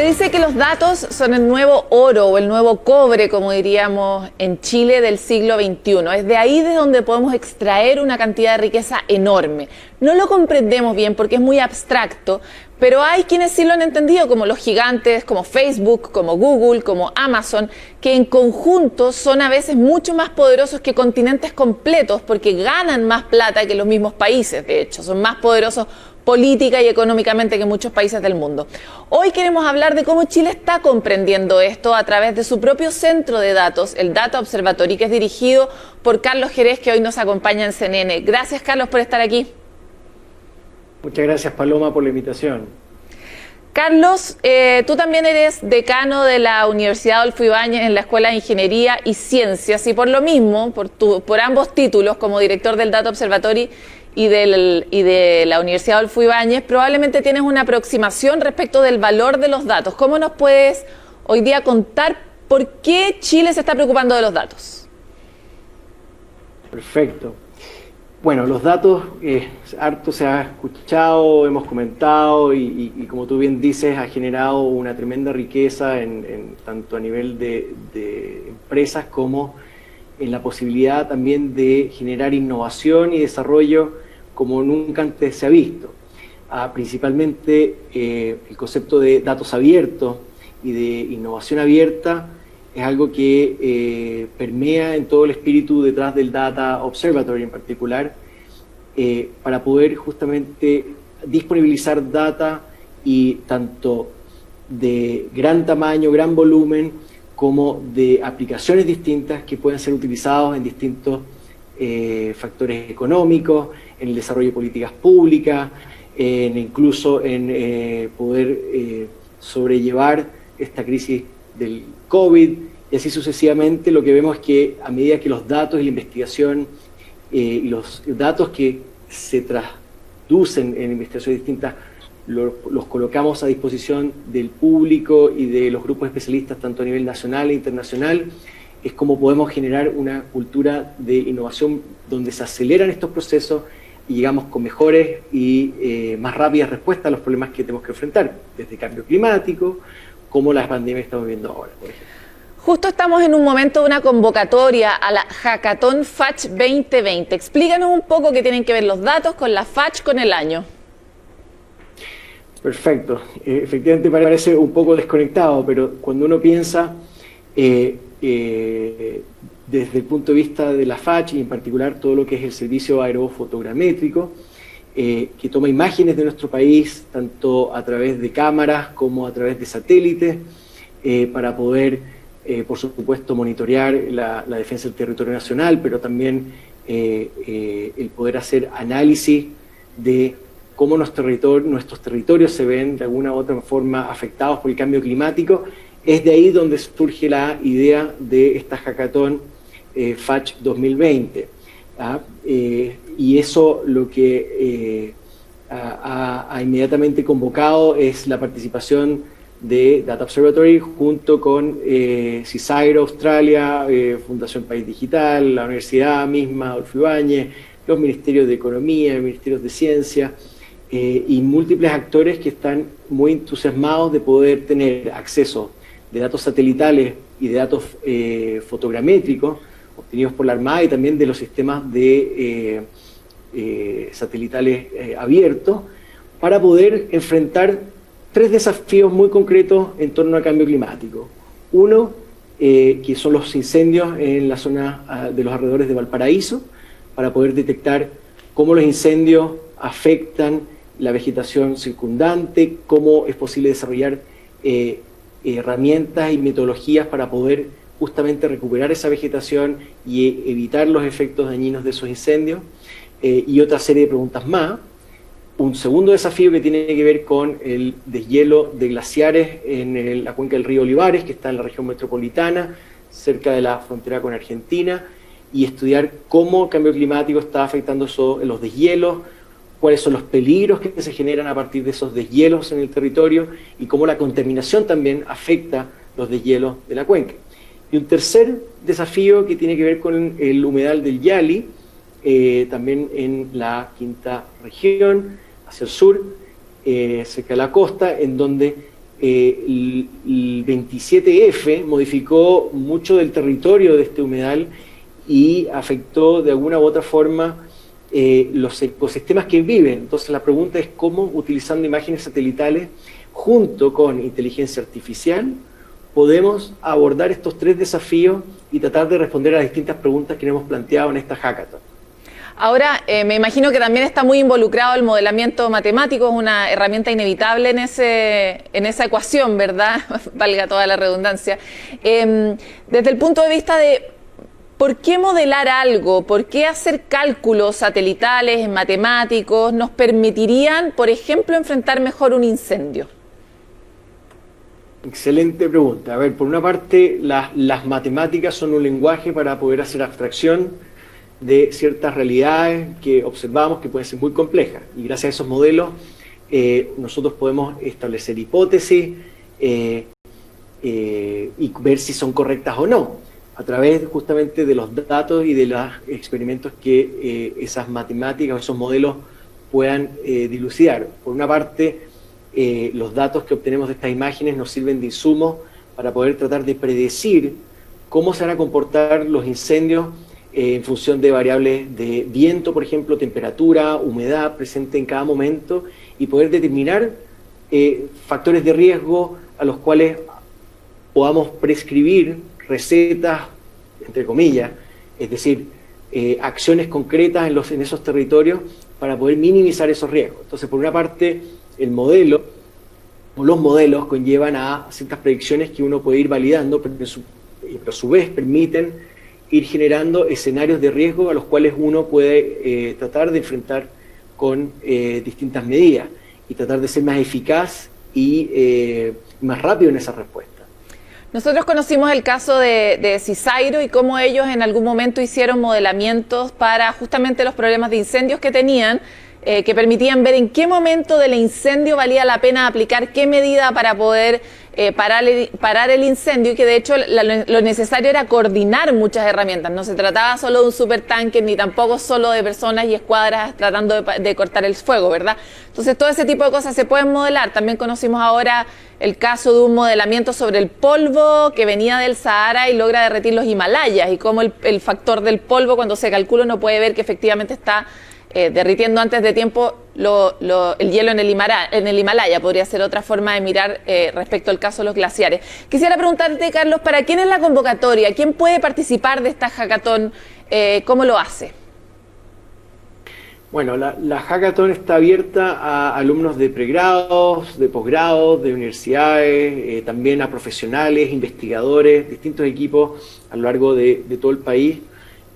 dice que los datos son el nuevo oro o el nuevo cobre, como diríamos en Chile del siglo XXI. Es de ahí de donde podemos extraer una cantidad de riqueza enorme. No lo comprendemos bien porque es muy abstracto, pero hay quienes sí lo han entendido, como los gigantes, como Facebook, como Google, como Amazon, que en conjunto son a veces mucho más poderosos que continentes completos porque ganan más plata que los mismos países, de hecho, son más poderosos política y económicamente que muchos países del mundo. Hoy queremos hablar de cómo Chile está comprendiendo esto a través de su propio centro de datos, el Data Observatory, que es dirigido por Carlos Jerez, que hoy nos acompaña en CNN. Gracias, Carlos, por estar aquí. Muchas gracias, Paloma, por la invitación. Carlos, tú también eres decano de la Universidad Adolfo Ibáñez en la Escuela de Ingeniería y Ciencias, y por lo mismo, por ambos títulos, como director del Data Observatory y de la Universidad Adolfo Ibáñez, probablemente tienes una aproximación respecto del valor de los datos. ¿Cómo nos puedes hoy día contar por qué Chile se está preocupando de los datos? Perfecto. Bueno, los datos, harto se ha escuchado, hemos comentado y como tú bien dices, ha generado una tremenda riqueza tanto a nivel de empresas como en la posibilidad también de generar innovación y desarrollo como nunca antes se ha visto. Principalmente el concepto de datos abiertos y de innovación abierta es algo que permea en todo el espíritu detrás del Data Observatory en particular, para poder justamente disponibilizar data y tanto de gran tamaño, gran volumen, como de aplicaciones distintas que pueden ser utilizados en distintos factores económicos, en el desarrollo de políticas públicas, incluso en poder sobrellevar esta crisis del COVID, y así sucesivamente. Lo que vemos es que a medida que los datos y la investigación y los datos que se traducen en investigaciones distintas los colocamos a disposición del público y de los grupos especialistas tanto a nivel nacional e internacional, es como podemos generar una cultura de innovación donde se aceleran estos procesos y llegamos con mejores y más rápidas respuestas a los problemas que tenemos que enfrentar, desde cambio climático, como las pandemias que estamos viendo ahora, por ejemplo. Justo estamos en un momento de una convocatoria a la Hackathon FACH 2020. Explícanos un poco qué tienen que ver los datos con la FACH con el año. Perfecto. Efectivamente parece un poco desconectado, pero cuando uno piensa desde el punto de vista de la FACH y en particular todo lo que es el servicio aerofotogramétrico, que toma imágenes de nuestro país, tanto a través de cámaras como a través de satélites, para poder, por supuesto, monitorear la defensa del territorio nacional, pero también el poder hacer análisis de cómo nuestros territorios se ven de alguna u otra forma afectados por el cambio climático. Es de ahí donde surge la idea de esta Hackathon FACH 2020. Y eso lo que ha inmediatamente convocado es la participación de Data Observatory junto con CSIRO Australia, Fundación País Digital, la universidad misma, Adolfo Ibáñez, los ministerios de Economía, ministerios de Ciencia, y múltiples actores que están muy entusiasmados de poder tener acceso de datos satelitales y de datos fotogramétricos obtenidos por la Armada y también de los sistemas de satelitales abiertos para poder enfrentar tres desafíos muy concretos en torno al cambio climático. Uno, que son los incendios en la zona de los alrededores de Valparaíso, para poder detectar cómo los incendios afectan la vegetación circundante, cómo es posible desarrollar herramientas y metodologías para poder justamente recuperar esa vegetación y evitar los efectos dañinos de esos incendios, y otra serie de preguntas más. Un segundo desafío que tiene que ver con el deshielo de glaciares en la cuenca del río Olivares, que está en la región metropolitana, cerca de la frontera con Argentina, y estudiar cómo el cambio climático está afectando los deshielos, cuáles son los peligros que se generan a partir de esos deshielos en el territorio y cómo la contaminación también afecta los deshielos de la cuenca. Y un tercer desafío que tiene que ver con el humedal del Yali, también en la quinta región, hacia el sur, cerca de la costa, en donde el 27F modificó mucho del territorio de este humedal y afectó de alguna u otra forma los ecosistemas que viven. Entonces la pregunta es cómo, utilizando imágenes satelitales junto con inteligencia artificial, podemos abordar estos tres desafíos y tratar de responder a las distintas preguntas que nos hemos planteado en esta hackathon. Ahora, me imagino que también está muy involucrado el modelamiento matemático, es una herramienta inevitable en esa ecuación, ¿verdad? Valga toda la redundancia. Desde el punto de vista de ¿por qué modelar algo? ¿Por qué hacer cálculos satelitales, matemáticos? ¿Nos permitirían, por ejemplo, enfrentar mejor un incendio? Excelente pregunta. A ver, por una parte, las matemáticas son un lenguaje para poder hacer abstracción de ciertas realidades que observamos que pueden ser muy complejas. Y gracias a esos modelos, nosotros podemos establecer hipótesis y ver si son correctas o no, a través justamente de los datos y de los experimentos que esas matemáticas o esos modelos puedan dilucidar. Por una parte, los datos que obtenemos de estas imágenes nos sirven de insumo para poder tratar de predecir cómo se van a comportar los incendios en función de variables de viento, por ejemplo, temperatura, humedad presente en cada momento, y poder determinar factores de riesgo a los cuales podamos prescribir recetas, entre comillas, es decir, acciones concretas en esos territorios para poder minimizar esos riesgos. Entonces, por una parte, el modelo o los modelos conllevan a ciertas predicciones que uno puede ir validando, pero a su vez permiten ir generando escenarios de riesgo a los cuales uno puede tratar de enfrentar con distintas medidas y tratar de ser más eficaz y más rápido en esa respuesta. Nosotros conocimos el caso de CISAIRO y cómo ellos en algún momento hicieron modelamientos para justamente los problemas de incendios que tenían, que permitían ver en qué momento del incendio valía la pena aplicar qué medida para poder parar el incendio, y que de hecho lo necesario era coordinar muchas herramientas. No se trataba solo de un supertanker, ni tampoco solo de personas y escuadras tratando de cortar el fuego, ¿verdad? Entonces todo ese tipo de cosas se pueden modelar. También conocimos ahora el caso de un modelamiento sobre el polvo que venía del Sahara y logra derretir los Himalayas, y cómo el factor del polvo, cuando se calcula, uno puede ver que efectivamente está derritiendo antes de tiempo el hielo en el Himalaya. Podría ser otra forma de mirar respecto al caso de los glaciares. Quisiera preguntarte, Carlos, ¿para quién es la convocatoria? ¿Quién puede participar de esta hackathon? ¿Cómo lo hace? Bueno, la hackathon está abierta a alumnos de pregrados, de posgrados, de universidades, también a profesionales, investigadores, distintos equipos a lo largo de todo el país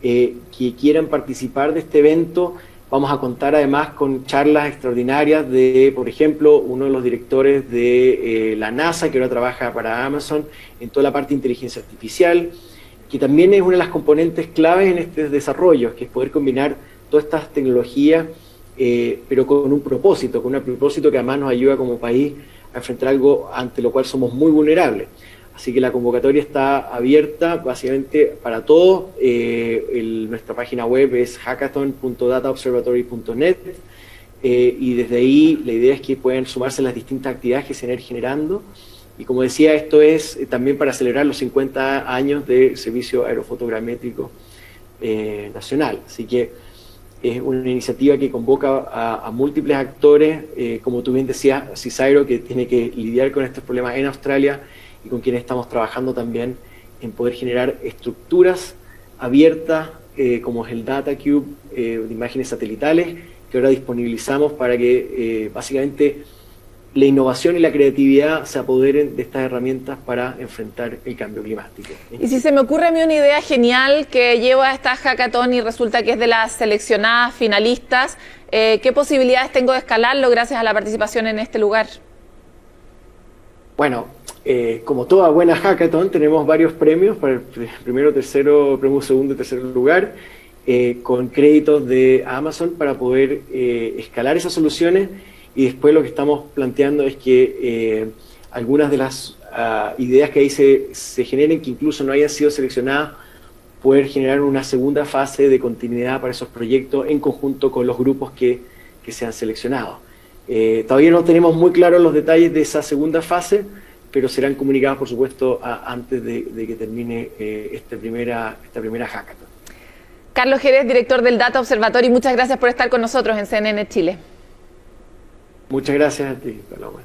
que quieran participar de este evento. Vamos a contar además con charlas extraordinarias de, por ejemplo, uno de los directores de la NASA, que ahora trabaja para Amazon en toda la parte de inteligencia artificial, que también es una de las componentes claves en este desarrollo, que es poder combinar todas estas tecnologías, pero con un propósito que además nos ayuda como país a enfrentar algo ante lo cual somos muy vulnerables. Así que la convocatoria está abierta básicamente para todos. Nuestra página web es hackathon.dataobservatory.net y desde ahí la idea es que puedan sumarse a las distintas actividades que se van a ir generando. Y como decía, esto es también para celebrar los 50 años del Servicio Aerofotogramétrico Nacional. Así que es una iniciativa que convoca a múltiples actores, como tú bien decías, CISAIRO, que tiene que lidiar con estos problemas en Australia, y con quienes estamos trabajando también en poder generar estructuras abiertas, como es el DataCube, de imágenes satelitales, que ahora disponibilizamos para que básicamente la innovación y la creatividad se apoderen de estas herramientas para enfrentar el cambio climático. Y si se me ocurre a mí una idea genial que llevo a esta hackathon y resulta que es de las seleccionadas finalistas, ¿qué posibilidades tengo de escalarlo gracias a la participación en este lugar? Bueno, como toda buena hackathon, tenemos varios premios para el primero, tercero, premio segundo y tercer lugar, con créditos de Amazon para poder escalar esas soluciones. Y después lo que estamos planteando es que algunas de las ideas que ahí se generen, que incluso no hayan sido seleccionadas, poder generar una segunda fase de continuidad para esos proyectos en conjunto con los grupos que se han seleccionado. Todavía no tenemos muy claros los detalles de esa segunda fase, pero serán comunicados, por supuesto, antes de que termine esta primera hackathon. Carlos Jerez, director del Data Observatory, muchas gracias por estar con nosotros en CNN Chile. Muchas gracias a ti, Paloma.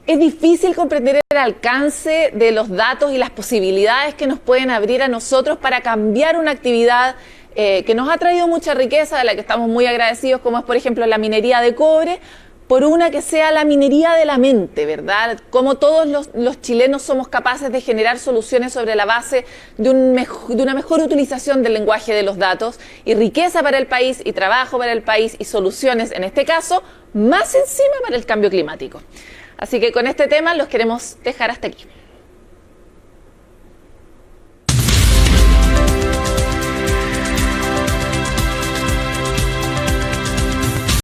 Es difícil comprender el alcance de los datos y las posibilidades que nos pueden abrir a nosotros para cambiar una actividad que nos ha traído mucha riqueza, de la que estamos muy agradecidos, como es, por ejemplo, la minería de cobre, por una que sea la minería de la mente, ¿verdad? Como todos los chilenos somos capaces de generar soluciones sobre la base de una mejor utilización del lenguaje de los datos, y riqueza para el país, y trabajo para el país, y soluciones, en este caso, más encima para el cambio climático. Así que con este tema los queremos dejar hasta aquí.